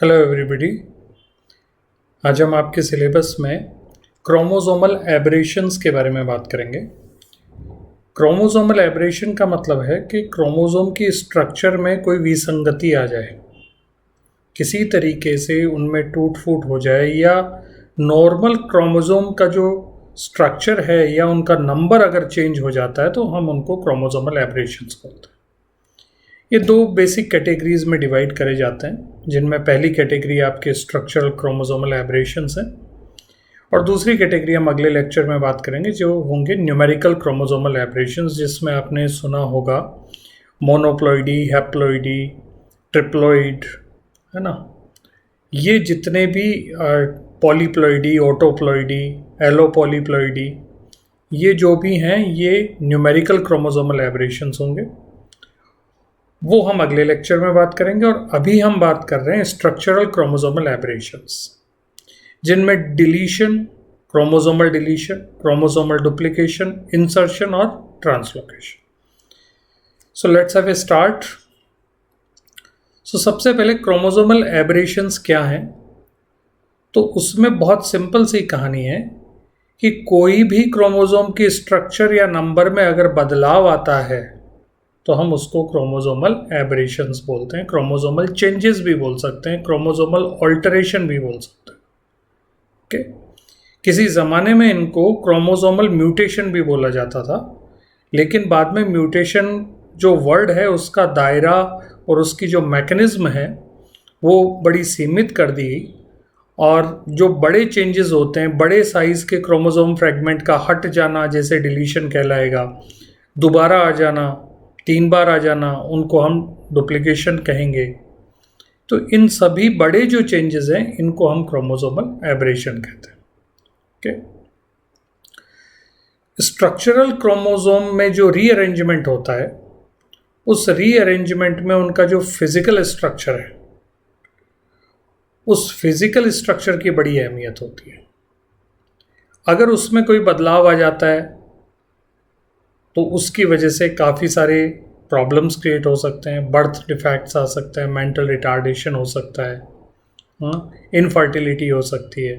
Hello everybody. आज हम आपके सिलेबस में क्रोमोसोमल एब्रेशंस के बारे में बात करेंगे। क्रोमोसोमल एब्रेशन का मतलब है कि क्रोमोसोम की स्ट्रक्चर में कोई विसंगति आ जाए, किसी तरीके से उनमें टूट फूट हो जाए, या नॉर्मल क्रोमोसोम का जो स्ट्रक्चर है या उनका नंबर अगर चेंज हो जाता है तो हम उनको क्रोमोसोमल एब्रेशंस बोलते हैं। ये दो बेसिक कैटेगरीज में डिवाइड करे जाते हैं, जिनमें पहली कैटेगरी आपके स्ट्रक्चरल क्रोमोसोमल एब्रेशंस हैं और दूसरी कैटेगरी हम अगले लेक्चर में बात करेंगे जो होंगे न्यूमेरिकल क्रोमोसोमल एब्रेशंस, जिसमें आपने सुना होगा मोनोप्लॉइडी, हैप्लॉइडी, ट्रिप्लॉइड, है ना। ये जितने भी पॉलीप्लॉइडी, ऑटोप्लॉइडी, एलोपॉलीप्लॉइडी, ये जो भी हैं ये न्यूमेरिकल क्रोमोसोमल एब्रेशंस होंगे। वो हम अगले लेक्चर में बात करेंगे। और अभी हम बात कर रहे हैं स्ट्रक्चरल क्रोमोसोमल एब्रेशंस, जिनमें deletion, chromosomal deletion, chromosomal duplication, insertion और translocation. So let's have a start. So सबसे पहले क्रोमोसोमल एब्रेशंस क्या हैं, तो उसमें बहुत सिंपल सी कहानी है कि कोई भी क्रोमोसोम की स्ट्रक्चर या नंबर में अगर बदलाव आता है तो हम उसको क्रोमोसोमल एब्रेशंस बोलते हैं। क्रोमोसोमल चेंजेस भी बोल सकते हैं, क्रोमोसोमल ऑल्टरेशन भी बोल सकते हैं। ओके, किसी ज़माने में इनको क्रोमोसोमल म्यूटेशन भी बोला जाता था, लेकिन बाद में म्यूटेशन जो वर्ड है उसका दायरा और उसकी जो मैकेनिज्म है वो बड़ी सीमित कर दी, और जो बड़े चेंजेस होते हैं, बड़े साइज़ के क्रोमोसोम फ्रेगमेंट का हट जाना, जैसे डिलीशन कहलाएगा, दोबारा आ जाना, 3 बार आ जाना, उनको हम डुप्लीकेशन कहेंगे। तो इन सभी बड़े जो चेंजेस हैं इनको हम क्रोमोसोमल एब्रेशन कहते हैं। ओके, स्ट्रक्चरल क्रोमोसोम में जो रीअरेंजमेंट होता है, उस रीअरेंजमेंट में उनका जो फिजिकल स्ट्रक्चर है, उस फिजिकल स्ट्रक्चर की बड़ी अहमियत होती है। अगर उसमें कोई बदलाव आ जाता है तो उसकी वजह से काफ़ी सारे प्रॉब्लम्स क्रिएट हो सकते हैं। बर्थ डिफेक्ट्स आ सकते हैं, मेंटल रिटार्डेशन हो सकता है, इनफर्टिलिटी हो सकती है।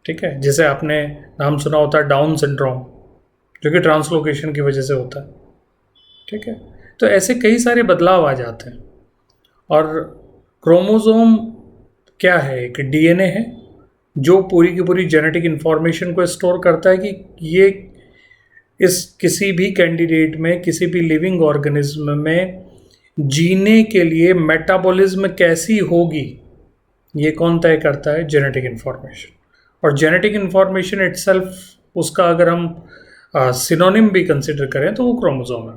ठीक है, जैसे आपने नाम सुना होता है डाउन सिंड्रोम, जो कि ट्रांसलोकेशन की वजह से होता है। ठीक है, तो ऐसे कई सारे बदलाव आ जाते हैं। और क्रोमोसोम क्या है? एक डीएनए है जो पूरी की पूरी जेनेटिक इंफॉर्मेशन को स्टोर करता है कि ये इस किसी भी कैंडिडेट में, किसी भी लिविंग ऑर्गेनिज्म में जीने के लिए मेटाबॉलिज्म कैसी होगी, ये कौन तय करता है? Genetic information. और जेनेटिक इंफॉर्मेशन इटसेल्फ, उसका अगर हम सिनोनिम भी कंसिडर करें तो वो क्रोमोसोम है।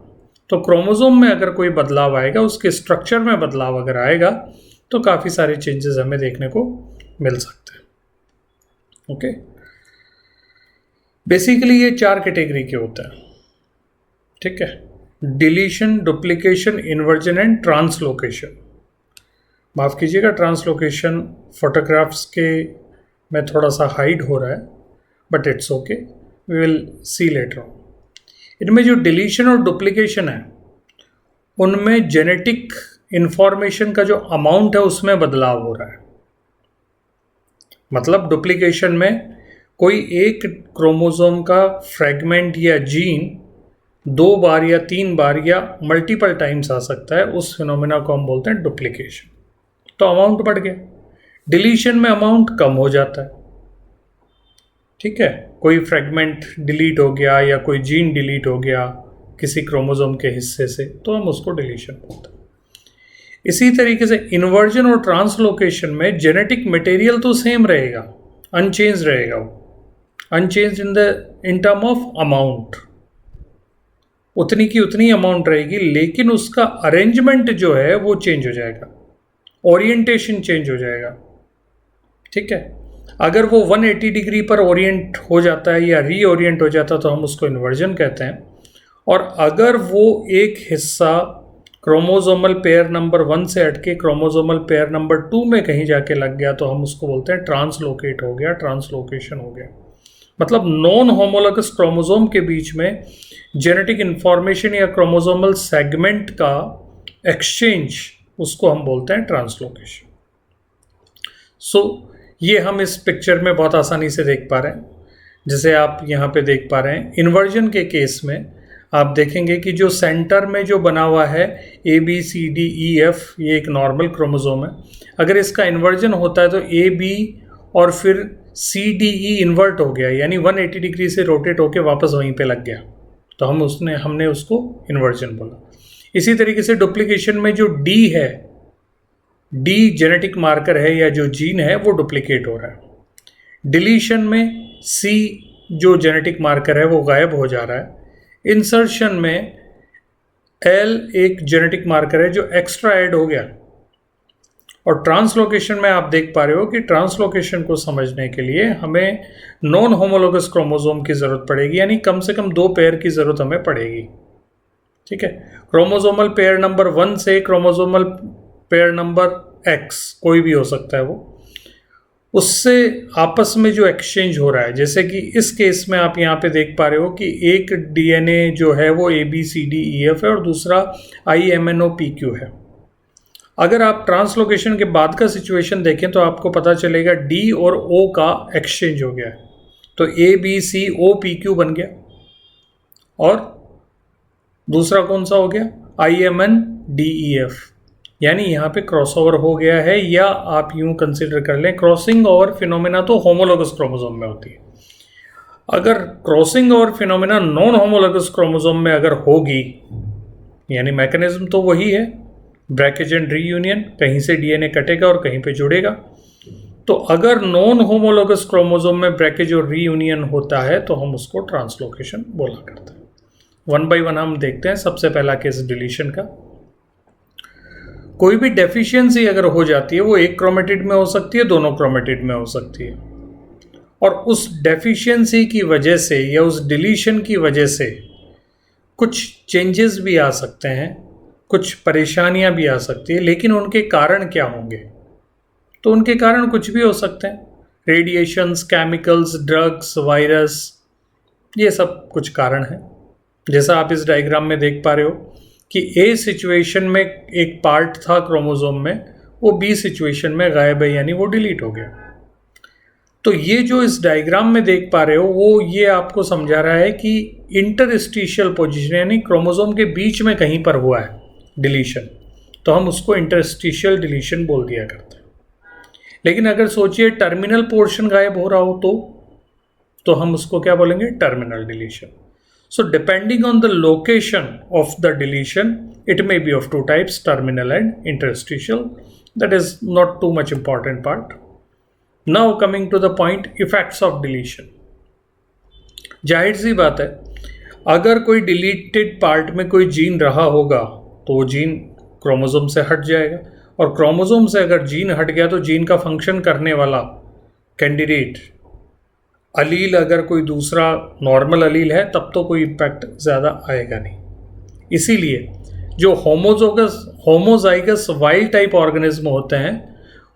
तो क्रोमोसोम में अगर कोई बदलाव आएगा, उसके स्ट्रक्चर में बदलाव अगर आएगा, तो काफ़ी सारे चेंजेस हमें देखने को मिल सकते हैं। ओके, बेसिकली ये 4 कैटेगरी के होते हैं। ठीक है, deletion, duplication, inversion and translocation. माफ़ कीजिएगा, ट्रांसलोकेशन फोटोग्राफ्स के में थोड़ा सा हाइड हो रहा है, but it's okay, we will see later on. इनमें जो डिलीशन और डुप्लीकेशन है, उनमें जेनेटिक इंफॉर्मेशन का जो अमाउंट है उसमें बदलाव हो रहा है। मतलब डुप्लीकेशन में कोई एक क्रोमोसोम का फ्रेगमेंट या जीन 2 बार या 3 बार या मल्टीपल टाइम्स आ सकता है, उस फिनोमेना को हम बोलते हैं डुप्लीकेशन। तो अमाउंट बढ़ गया। डिलीशन में अमाउंट कम हो जाता है। ठीक है, कोई फ्रेगमेंट डिलीट हो गया या कोई जीन डिलीट हो गया किसी क्रोमोसोम के हिस्से से, तो हम उसको डिलीशन बोलते हैं। इसी तरीके से इन्वर्जन और ट्रांसलोकेशन में जेनेटिक मटेरियल तो सेम रहेगा, अनचेंज रहेगा, वो unchange in term of amount, उतनी की उतनी अमाउंट रहेगी, लेकिन उसका अरेंजमेंट जो है वो चेंज हो जाएगा, ओरिएंटेशन चेंज हो जाएगा। ठीक है, अगर वो 180 डिग्री पर ओरिएंट हो जाता है या रीओरिएंट हो जाता है तो हम उसको इन्वर्जन कहते हैं। और अगर वो एक हिस्सा क्रोमोसोमल पेयर नंबर 1 से हटके क्रोमोसोमल पेयर नंबर 2 में कहीं जाके लग गया तो हम उसको बोलते हैं ट्रांसलोकेट हो गया, ट्रांसलोकेशन हो गया। मतलब नॉन होमोलॉगस क्रोमोसोम के बीच में जेनेटिक इंफॉर्मेशन या क्रोमोसोमल सेगमेंट का एक्सचेंज, उसको हम बोलते हैं ट्रांसलोकेशन। सो ये हम इस पिक्चर में बहुत आसानी से देख पा रहे हैं। जैसे आप यहाँ पे देख पा रहे हैं, इन्वर्जन के केस में आप देखेंगे कि जो सेंटर में जो बना हुआ है ABCDEF, ये एक नॉर्मल क्रोमोसोम है। अगर इसका इन्वर्जन होता है तो AB और फिर CDE इन्वर्ट हो गया, यानी 180 डिग्री से रोटेट होके वापस वहीं पे लग गया, तो हमने उसको इन्वर्जन बोला। इसी तरीके से डुप्लीकेशन में जो D है, D जेनेटिक मार्कर है या जो जीन है, वो डुप्लीकेट हो रहा है। डिलीशन में C जो जेनेटिक मार्कर है वो गायब हो जा रहा है। इंसर्शन में L एक जेनेटिक मार्कर है जो एक्स्ट्रा ऐड हो गया। और ट्रांसलोकेशन में आप देख पा रहे हो कि ट्रांसलोकेशन को समझने के लिए हमें नॉन होमोलोगस क्रोमोसोम की ज़रूरत पड़ेगी, यानी कम से कम 2 पेयर की ज़रूरत हमें पड़ेगी। ठीक है, क्रोमोसोमल पेयर नंबर 1 से क्रोमोसोमल पेयर नंबर X, कोई भी हो सकता है वो, उससे आपस में जो एक्सचेंज हो रहा है, जैसे कि इस केस में आप यहाँ पे देख पा रहे हो कि एक DNA जो है वो ABCDEF है और दूसरा IMNOPQ है। अगर आप ट्रांसलोकेशन के बाद का सिचुएशन देखें तो आपको पता चलेगा D और O का एक्सचेंज हो गया है, तो ABCOPQ बन गया, और दूसरा कौन सा हो गया, IMNDEF, यानी यहाँ पे क्रॉसओवर हो गया है। या आप यूं कंसिडर कर लें, क्रॉसिंग ओवर फिनोमेना तो होमोलोगस क्रोमोसोम में होती है। अगर crossing over phenomena non homologous chromosome में अगर होगी, यानी मैकेनिज्म तो वही है, ब्रेकेज एंड रीयूनियन, कहीं से DNA कटेगा और कहीं पे जुड़ेगा। तो अगर नॉन होमोलोगस क्रोमोसोम में ब्रेकेज और रीयूनियन होता है तो हम उसको ट्रांसलोकेशन बोला करते हैं। 1 बाय 1 हम देखते हैं। सबसे पहला केस डिलीशन का। कोई भी डेफिशिएंसी अगर हो जाती है वो एक क्रोमेटिड में हो सकती है, दोनों क्रोमेटिड में हो सकती है, और उस डेफिशिएंसी की वजह से या उस डिलीशन की वजह से कुछ चेंजेस भी आ सकते हैं, कुछ परेशानियां भी आ सकती है। लेकिन उनके कारण क्या होंगे? तो उनके कारण कुछ भी हो सकते हैं, रेडिएशंस, केमिकल्स, ड्रग्स, वायरस, ये सब कुछ कारण हैं। जैसा आप इस डायग्राम में देख पा रहे हो कि A सिचुएशन में एक पार्ट था क्रोमोसोम में, वो B सिचुएशन में गायब है, यानी वो डिलीट हो गया। तो ये जो इस डायग्राम में देख पा रहे हो वो ये आपको समझा रहा है कि इंटरस्टिशियल पोजीशन, यानी क्रोमोसोम के बीच में कहीं पर हुआ है डिलीशन, तो हम उसको इंटरस्टिशियल डिलीशन बोल दिया करते हैं। लेकिन अगर सोचिए टर्मिनल पोर्शन गायब हो रहा हो तो हम उसको क्या बोलेंगे? Terminal deletion. So depending on the location of the deletion, it may be of 2 types, terminal and interstitial. That is not too much important part. Now coming to the point, effects of deletion. जाहिर सी बात है, अगर कोई deleted part में कोई gene रहा होगा तो वो जीन क्रोमोसोम से हट जाएगा, और क्रोमोसोम से अगर जीन हट गया तो जीन का फंक्शन करने वाला कैंडिडेट अलील अगर कोई दूसरा नॉर्मल अलील है तब तो कोई इम्पैक्ट ज़्यादा आएगा नहीं। इसीलिए जो होमोजाइगस वाइल्ड टाइप ऑर्गेनिज्म होते हैं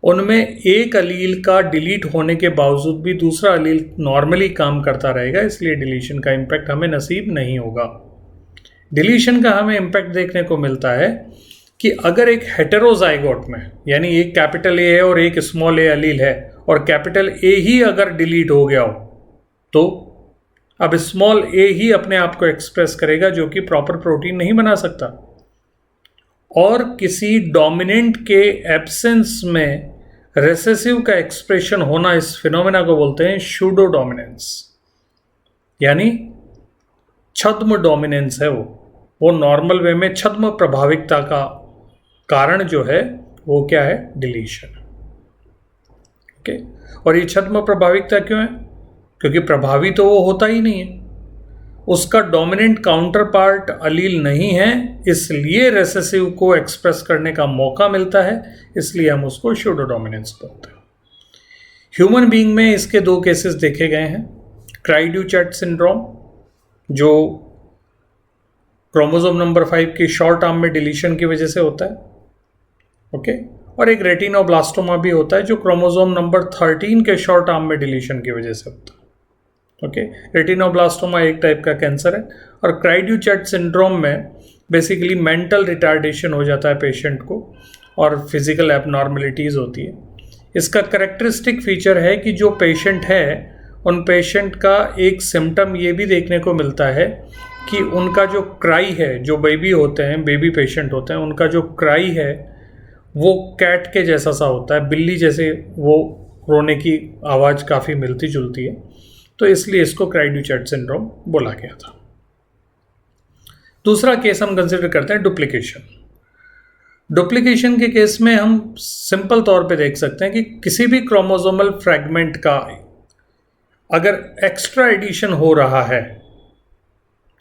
उनमें एक अलील का डिलीट होने के बावजूद भी दूसरा अलील नॉर्मली काम करता रहेगा, इसलिए डिलीशन का इम्पैक्ट हमें नसीब नहीं होगा। डिलीशन का हमें इम्पैक्ट देखने को मिलता है कि अगर एक हेटेरोजाइगोट में, यानी एक कैपिटल ए है और एक स्मॉल ए अलील है, और कैपिटल ए ही अगर डिलीट हो गया हो तो अब स्मॉल ए ही अपने आप को एक्सप्रेस करेगा, जो कि प्रॉपर प्रोटीन नहीं बना सकता। और किसी डोमिनेंट के एब्सेंस में रेसेसिव का एक्सप्रेशन होना, इस फिनोमेना को बोलते हैं शूडो डोमिनेंस, यानी छद्म डोमिनेंस है। वो नॉर्मल वे में छद्म प्रभाविकता का कारण जो है वो क्या है? डिलीशन। ओके, और ये छद्म प्रभाविकता क्यों है? क्योंकि प्रभावी तो वो होता ही नहीं है, उसका डोमिनेंट काउंटर पार्ट अलील नहीं है, इसलिए रेसेसिव को एक्सप्रेस करने का मौका मिलता है, इसलिए हम उसको शूडो डोमिनेंस बोलते हैं। ह्यूमन बीइंग में इसके 2 केसेस देखे गए हैं। क्राइड्यू-चैट सिंड्रोम, जो क्रोमोसोम नंबर 5 की शॉर्ट आर्म में डिलीशन की वजह से होता है, ओके, और एक रेटिनोब्लास्टोमा भी होता है जो क्रोमोसोम नंबर 13 के शॉर्ट आर्म में डिलीशन की वजह से होता है। ओके, रेटिनोब्लास्टोमा एक टाइप का कैंसर है, और क्राइड्यू-चैट सिंड्रोम में बेसिकली मेंटल रिटार्डेशन हो जाता है पेशेंट को, और फिजिकल एबनॉर्मलिटीज़ होती है। इसका करेक्टरिस्टिक फीचर है कि जो पेशेंट है उन पेशेंट का एक सिम्टम ये भी देखने को मिलता है कि उनका जो क्राई है, जो बेबी होते हैं, बेबी पेशेंट होते हैं, उनका जो क्राई है वो कैट के जैसा सा होता है, बिल्ली जैसे वो रोने की आवाज़ काफ़ी मिलती जुलती है, तो इसलिए इसको क्राई डू चैट सिंड्रोम बोला गया था। दूसरा केस हम कंसिडर करते हैं डुप्लीकेशन। डुप्लीकेशन के केस में हम सिंपल तौर पे देख सकते हैं कि किसी भी क्रोमोसोमल फ्रैगमेंट का अगर एक्स्ट्रा एडिशन हो रहा है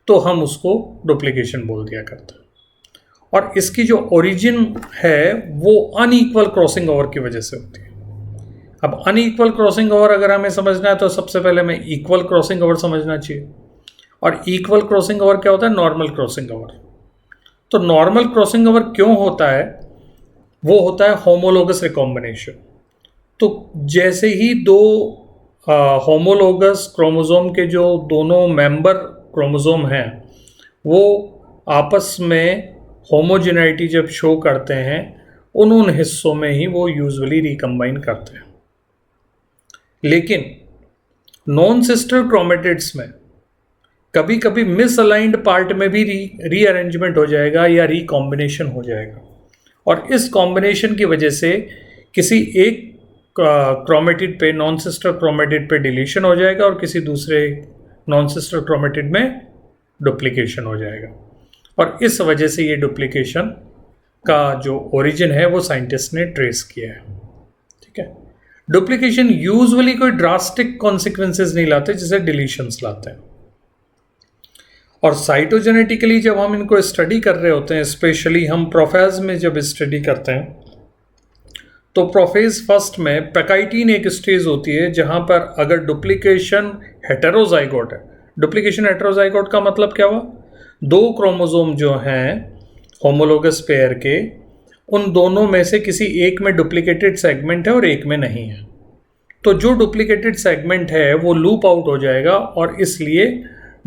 तो हम उसको डुप्लीकेशन बोल दिया करते हैं, और इसकी जो ओरिजिन है वो अनइक्वल क्रॉसिंग ओवर की वजह से होती है। अब अनइक्वल क्रॉसिंग ओवर अगर हमें समझना है तो सबसे पहले हमें इक्वल क्रॉसिंग ओवर समझना चाहिए, और इक्वल क्रॉसिंग ओवर क्या होता है? Normal crossing over. तो नॉर्मल क्रॉसिंग ओवर क्यों होता है? वो होता है होमोलोगस रिकॉम्बिनेशन। तो जैसे ही दो होमोलोगस क्रोमोसोम के जो दोनों मेंबर क्रोमोसोम हैं वो आपस में होमोजेनिटी जब शो करते हैं, उन हिस्सों में ही वो यूजुअली रिकम्बाइन करते हैं। लेकिन नॉन सिस्टर क्रोमेटिड्स में कभी कभी मिसअलाइंड पार्ट में भी रीअरेंजमेंट हो जाएगा या रिकॉम्बिनेशन हो जाएगा, और इस कॉम्बिनेशन की वजह से किसी एक क्रोमेटिड पे, नॉन सिस्टर क्रोमेटिड पे डिलीशन हो जाएगा और किसी दूसरे नॉन सिस्टर क्रोमेटिड में डुप्लीकेशन हो जाएगा, और इस वजह से ये डुप्लीकेशन का जो ओरिजिन है वो साइंटिस्ट ने ट्रेस किया है। ठीक है, डुप्लीकेशन यूजुअली कोई ड्रास्टिक कॉन्सिक्वेंसेस नहीं लाते जैसे डिलीशंस लाते हैं, और साइटोजेनेटिकली जब हम इनको स्टडी कर रहे होते हैं, स्पेशली हम प्रोफेज में जब स्टडी करते हैं, तो प्रोफेज फर्स्ट में पैकाइटीन एक स्टेज होती है जहां पर अगर डुप्लीकेशन हेटेरोजाइगोट है। डुप्लीकेशन हेटेरोजाइगोट का मतलब क्या हुआ? दो क्रोमोसोम जो हैं होमोलोगस पेयर के, उन दोनों में से किसी एक में डुप्लीकेटेड सेगमेंट है और एक में नहीं है। तो जो डुप्लीकेटेड सेगमेंट है वो लूप आउट हो जाएगा, और इसलिए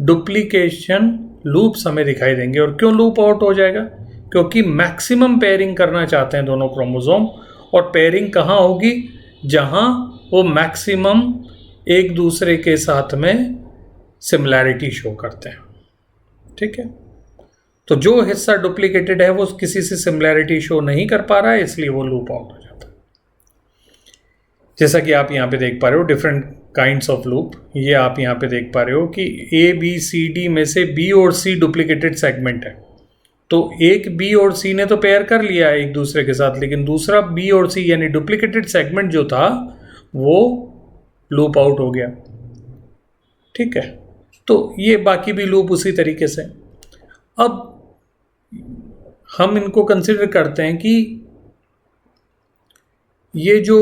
डुप्लीकेशन लूप्स हमें दिखाई देंगे। और क्यों लूप आउट हो जाएगा? क्योंकि मैक्सिमम पेयरिंग करना चाहते हैं दोनों क्रोमोसोम, और पेयरिंग कहाँ होगी? जहाँ वो मैक्सिमम एक दूसरे के साथ में सिमिलैरिटी शो करते हैं। ठीक है, तो जो हिस्सा डुप्लीकेटेड है वो किसी से सिमिलैरिटी शो नहीं कर पा रहा है, इसलिए वो लूप आउट हो जाता है। जैसा कि आप यहाँ पे देख पा रहे हो डिफरेंट काइंड्स ऑफ लूप, ये आप यहाँ पे देख पा रहे हो कि ए बी सी डी में से बी और सी डुप्लीकेटेड सेगमेंट है, तो एक बी और सी ने तो पेयर कर लिया है एक दूसरे के साथ, लेकिन दूसरा बी और सी यानी डुप्लीकेटेड सेगमेंट जो था वो लूप आउट हो गया। ठीक है, तो ये बाकी भी लूप उसी तरीके से। अब हम इनको कंसिडर करते हैं कि ये जो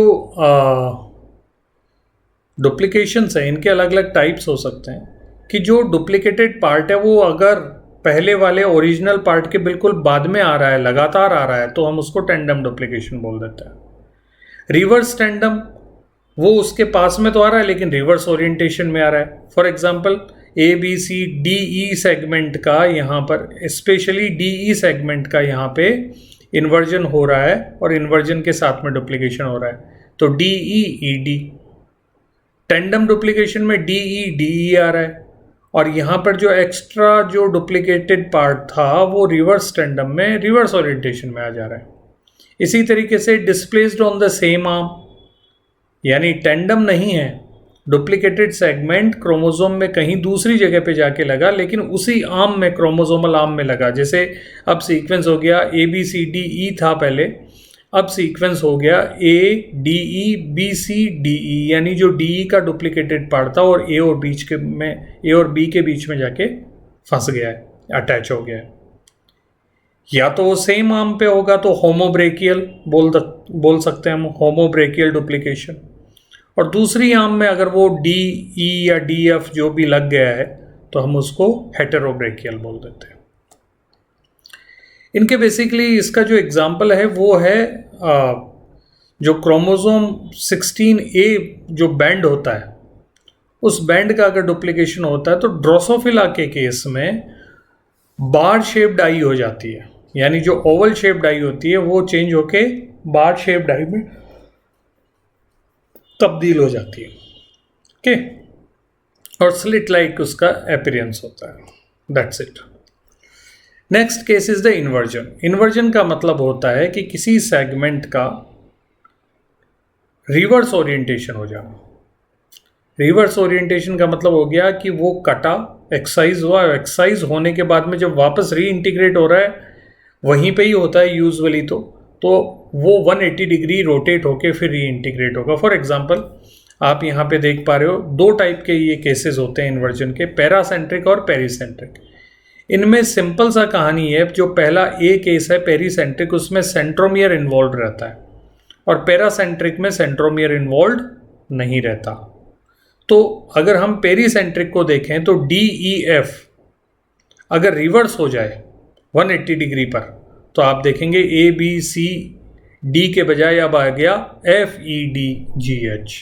डुप्लीकेशंस हैं इनके अलग अलग टाइप्स हो सकते हैं, कि जो डुप्लीकेटेड पार्ट है वो अगर पहले वाले ओरिजिनल पार्ट के बिल्कुल बाद में आ रहा है, लगातार आ रहा है, तो हम उसको टेंडम डुप्लीकेशन बोल देते हैं। रिवर्स टेंडम, वो उसके पास में तो आ रहा है लेकिन रिवर्स ओरिएंटेशन में आ रहा है। For example A B C D E segment का यहाँ पर, स्पेशली डी ई सेगमेंट का यहाँ पे इन्वर्जन हो रहा है और इन्वर्जन के साथ में डुप्लीकेशन हो रहा है, तो D E E D. Tandem duplication में डी ई आ रहा है, और यहाँ पर जो एक्स्ट्रा जो डुप्लीकेटेड पार्ट था वो रिवर्स टेंडम में रिवर्स ओरिएंटेशन में आ जा रहा है। इसी तरीके से displaced on the same arm, यानी टेंडम नहीं है, डुप्लीकेटेड सेगमेंट क्रोमोसोम में कहीं दूसरी जगह पे जाके लगा लेकिन उसी आर्म में, क्रोमोसोमल आर्म में लगा। जैसे अब सीक्वेंस हो गया ए बी सी डी ई था पहले, अब सीक्वेंस हो गया A D E B C D E, यानी जो डी ई का डुप्लीकेटेड पार्ट था और ए और बी के बीच में जाके फंस गया है, अटैच हो गया है। या तो वो सेम आर्म पे होगा तो होमोब्रेकियल बोल सकते हैं हम, होमोब्रेकियल डुप्लीकेशन, और दूसरी आर्म में अगर वो डी ई या डी एफ जो भी लग गया है तो हम उसको हेटेरोब्रेकियल बोल देते हैं। इनके बेसिकली इसका जो एग्जाम्पल है वो है जो क्रोमोसोम 16A जो बैंड होता है, उस बैंड का अगर डुप्लीकेशन होता है तो ड्रोसोफिला के केस में बार शेप्ड आई हो जाती है, यानी जो ओवल शेप्ड आई होती है वो चेंज होके बार शेप्ड आई में तब्दील हो जाती है। ओके, और स्लिट लाइक उसका अपीयरेंस होता है। That's it. Next case is the inversion. Inversion का मतलब होता है कि किसी सेगमेंट का रिवर्स ओरिएंटेशन हो जाना। रिवर्स ओरिएंटेशन का मतलब हो गया कि वो कटा, एक्साइज हुआ, एक्साइज होने के बाद में जब वापस री इंटीग्रेट हो रहा है वहीं पे ही होता है यूजुअली, तो वो 180 डिग्री रोटेट होके फिर री इंटीग्रेट होगा। फॉर एग्जांपल आप यहाँ पे देख पा रहे हो दो टाइप के ये केसेस होते हैं इन्वर्जन के, पैरासेंट्रिक और पेरीसेंट्रिक। इनमें सिंपल सा कहानी है, जो पहला ए केस है पेरीसेंट्रिक, उसमें सेंट्रोमियर इन्वॉल्व रहता है और पैरासेंट्रिक में सेंट्रोमियर इन्वॉल्व नहीं रहता। तो अगर हम पेरीसेंट्रिक को देखें तो डी ई एफ अगर रिवर्स हो जाए 180 डिग्री पर, तो आप देखेंगे ए बी सी डी के बजाय अब आ गया F E D G H.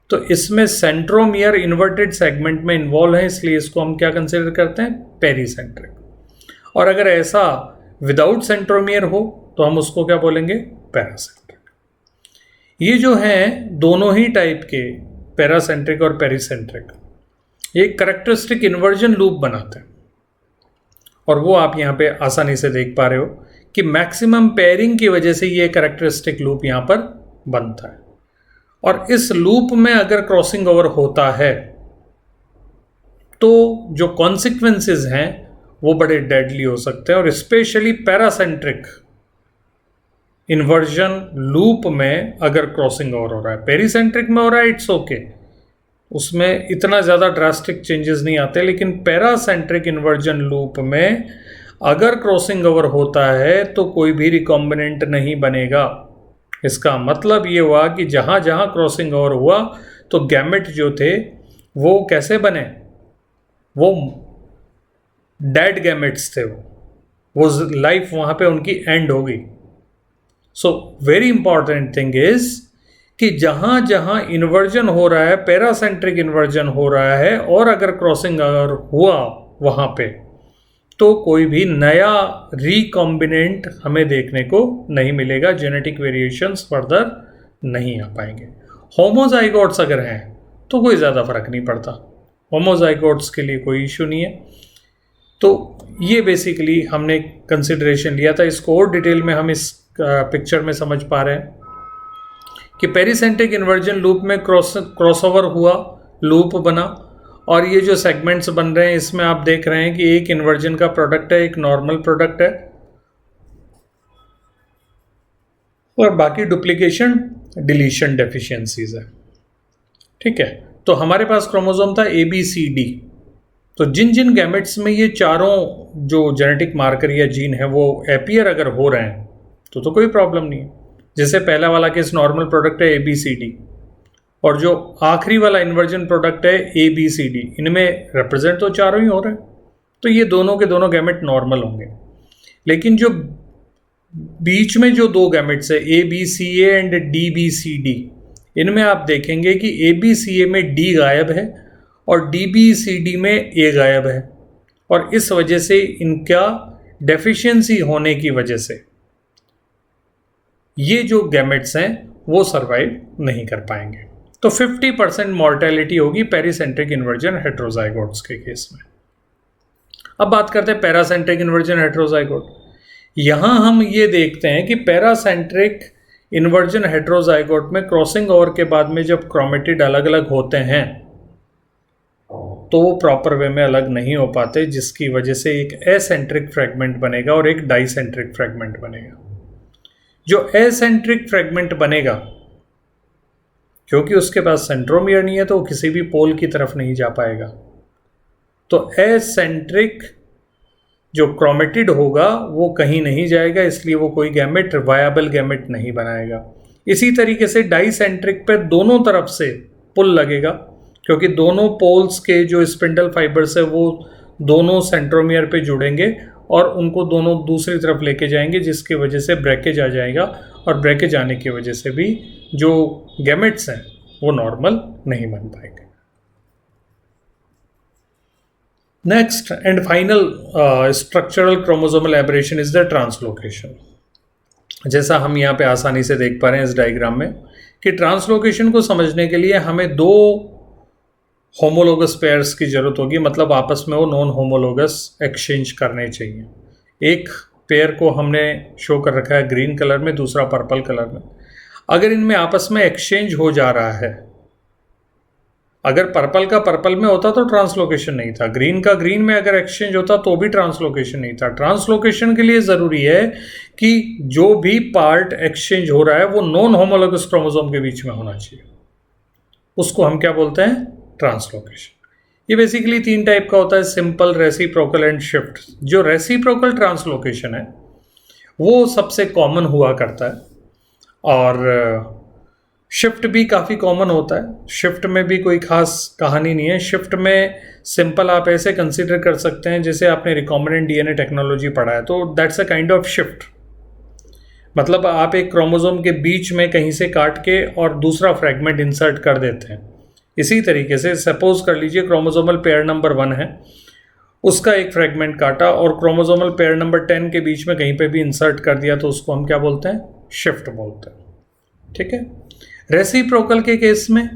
तो इसमें सेंट्रोमियर इन्वर्टेड सेगमेंट में इन्वॉल्व है, इसलिए इसको हम क्या कंसिडर करते हैं, पेरीसेंट्रिक। और अगर ऐसा विदाउट सेंट्रोमियर हो तो हम उसको क्या बोलेंगे, पैरासेंट्रिक। ये जो हैं दोनों ही टाइप के पैरासेंट्रिक और पेरीसेंट्रिक, ये कैरेक्टरिस्टिक इन्वर्जन लूप बनाते हैं। और वो आप यहाँ पे आसानी से देख पा रहे हो कि मैक्सिमम पेयरिंग की वजह से ये कैरेक्टरिस्टिक लूप यहाँ पर बनता है। और इस लूप में अगर क्रॉसिंग ओवर होता है तो जो कॉन्सिक्वेंसेस हैं वो बड़े डेडली हो सकते हैं। और स्पेशली पैरासेंट्रिक इन्वर्जन लूप में अगर क्रॉसिंग ओवर हो रहा है, पेरीसेंट्रिक में हो रहा है इट्स ओके, उसमें इतना ज़्यादा ड्रास्टिक चेंजेस नहीं आते। लेकिन पैरासेंट्रिक इन्वर्जन लूप में अगर क्रॉसिंग ओवर होता है तो कोई भी रिकॉम्बिनेंट नहीं बनेगा। इसका मतलब ये हुआ कि जहाँ जहाँ क्रॉसिंग ओवर हुआ तो गैमेट जो थे वो कैसे बने, वो डेड गैमेट्स थे, वो लाइफ वहाँ पे उनकी एंड होगी। So very important thing is कि जहाँ जहाँ इन्वर्जन हो रहा है, पैरासेंट्रिक इन्वर्जन हो रहा है, और अगर क्रॉसिंग ओवर हुआ वहाँ पे, तो कोई भी नया रिकॉम्बिनेंट हमें देखने को नहीं मिलेगा, जेनेटिक वेरिएशंस फर्दर नहीं आ पाएंगे। होमोजाइगोट्स अगर हैं तो कोई ज़्यादा फर्क नहीं पड़ता, होमोजाइगोट्स के लिए कोई इशू नहीं है। तो ये बेसिकली हमने कंसिडरेशन लिया था। इसको और डिटेल में हम इस पिक्चर में समझ पा रहे हैं कि पेरीसेंट्रिक इन्वर्जन लूप में क्रॉसओवर हुआ, लूप बना, और ये जो सेगमेंट्स बन रहे हैं इसमें आप देख रहे हैं कि एक इन्वर्जन का प्रोडक्ट है, एक नॉर्मल प्रोडक्ट है, और बाकी डुप्लीकेशन डिलीशन डेफिशिएंसीज है। ठीक है, तो हमारे पास क्रोमोसोम था ए बी सी डी। तो जिन जिन गैमेट्स में ये चारों जो जेनेटिक मार्कर या जीन है वो अपीयर अगर हो रहे हैं तो कोई प्रॉब्लम नहीं है। जैसे पहला वाला केस नॉर्मल प्रोडक्ट है ए बी सी डी, और जो आखिरी वाला इन्वर्जन प्रोडक्ट है ए बी सी डी, इनमें रिप्रेजेंट तो चारों ही हो रहे हैं, तो ये दोनों के दोनों गैमेट नॉर्मल होंगे। लेकिन जो बीच में जो दो गैमेट्स है A B C A and D B C D, इनमें आप देखेंगे कि ए बी सी ए में डी गायब है और डी बी सी डी में ए गायब है, और इस वजह से इनका डेफिशिएंसी होने की वजह से ये जो गैमेट्स हैं वो सरवाइव नहीं कर पाएंगे। तो 50% मॉर्टेलिटी होगी पेरीसेंट्रिक इन्वर्जन हेट्रोजाइगोट्स के केस में। अब बात करते हैं पैरासेंट्रिक इन्वर्जन हेट्रोजाइगोट। यहां हम ये देखते हैं कि पैरासेंट्रिक इन्वर्जन हेट्रोजाइगोट में क्रॉसिंग ओवर के बाद में जब क्रोमेटिड अलग अलग होते हैं तो वो प्रॉपर वे में अलग नहीं हो पाते, जिसकी वजह से एक एसेंट्रिक फ्रेगमेंट बनेगा और एक डाइसेंट्रिक फ्रेगमेंट बनेगा। जो एसेंट्रिक फ्रेगमेंट बनेगा, क्योंकि उसके पास सेंट्रोमियर नहीं है तो वो किसी भी पोल की तरफ नहीं जा पाएगा, तो एसेंट्रिक जो क्रोमेटिड होगा वो कहीं नहीं जाएगा, इसलिए वो कोई गैमेट वायबल गैमेट नहीं बनाएगा। इसी तरीके से डाइसेंट्रिक पे दोनों तरफ से पुल लगेगा, क्योंकि दोनों पोल्स के जो स्पिंडल फाइबर्स है वो दोनों सेंट्रोमियर पे जुड़ेंगे और उनको दोनों दूसरी तरफ लेके जाएंगे, जिसकी वजह से ब्रेकेज आ जाएगा, और ब्रेकेज आने की वजह से भी जो गैमेट्स हैं वो नॉर्मल नहीं बन पाएंगे। Next and final structural chromosomal aberration is the translocation. जैसा हम यहाँ पे आसानी से देख पा रहे हैं इस डायग्राम में कि ट्रांसलोकेशन को समझने के लिए हमें दो होमोलोगस पेयर्स की जरूरत होगी, मतलब आपस में वो नॉन होमोलोगस एक्सचेंज करने चाहिए। एक पेयर को हमने शो कर रखा है ग्रीन कलर में, दूसरा पर्पल कलर में। अगर इनमें आपस में एक्सचेंज हो जा रहा है, अगर पर्पल का पर्पल में होता तो ट्रांसलोकेशन नहीं था, ग्रीन का ग्रीन में अगर एक्सचेंज होता तो भी ट्रांसलोकेशन नहीं था। ट्रांसलोकेशन के लिए ज़रूरी है कि जो भी पार्ट एक्सचेंज हो रहा है वो नॉन होमोलोगस क्रोमोसोम के बीच में होना चाहिए, उसको हम क्या बोलते हैं? ट्रांसलोकेशन। ये बेसिकली 3 टाइप का होता है, सिंपल, रेसिप्रोकल एंड शिफ्ट। जो रेसिप्रोकल ट्रांसलोकेशन है वो सबसे कॉमन हुआ करता है, और शिफ्ट भी काफ़ी कॉमन होता है। शिफ्ट में भी कोई खास कहानी नहीं है। शिफ्ट में सिंपल आप ऐसे कंसीडर कर सकते हैं जैसे आपने रिकॉम्बिनेंट डीएनए टेक्नोलॉजी पढ़ा है, तो that's a kind of shift. मतलब आप एक क्रोमोसोम के बीच में कहीं से काट के और दूसरा फ्रेगमेंट इंसर्ट कर देते हैं। इसी तरीके से सपोज कर लीजिए क्रोमोसोमल पेयर नंबर 1 है, उसका एक फ्रेगमेंट काटा और क्रोमोसोमल पेयर नंबर 10 के बीच में कहीं पे भी इंसर्ट कर दिया, तो उसको हम क्या बोलते हैं? शिफ्ट बोलते हैं। ठीक है। रेसिप्रोकल के केस में,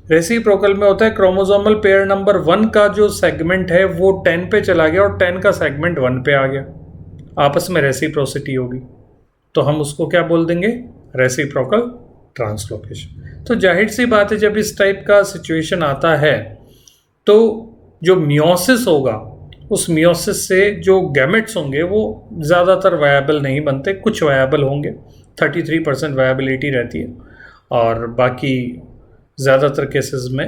रेसिप्रोकल में होता है क्रोमोसोमल पेयर नंबर 1 का जो सेगमेंट है वो 10 पे चला गया और 10 का सेगमेंट 1 पे आ गया, आपस में रेसिप्रोसिटी होगी, तो हम उसको क्या बोल देंगे? Reciprocal translocation. तो जाहिर सी बात है, जब इस टाइप का सिचुएशन आता है तो जो मियोसिस होगा, उस मियोसिस से जो गैमेट्स होंगे वो ज़्यादातर वायबल नहीं बनते, कुछ वायबल होंगे, 33% वायबिलिटी रहती है, और बाकी ज़्यादातर केसेस में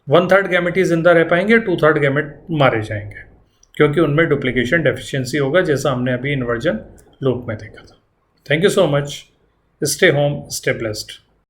1/3 गैमेट ही जिंदा रह पाएंगे, 2/3 गैमेट मारे जाएंगे, क्योंकि उनमें डुप्लीकेशन डेफिशिएंसी होगा, जैसा हमने अभी इन्वर्जन लूप में देखा था। Thank you so much. Stay home, stay blessed.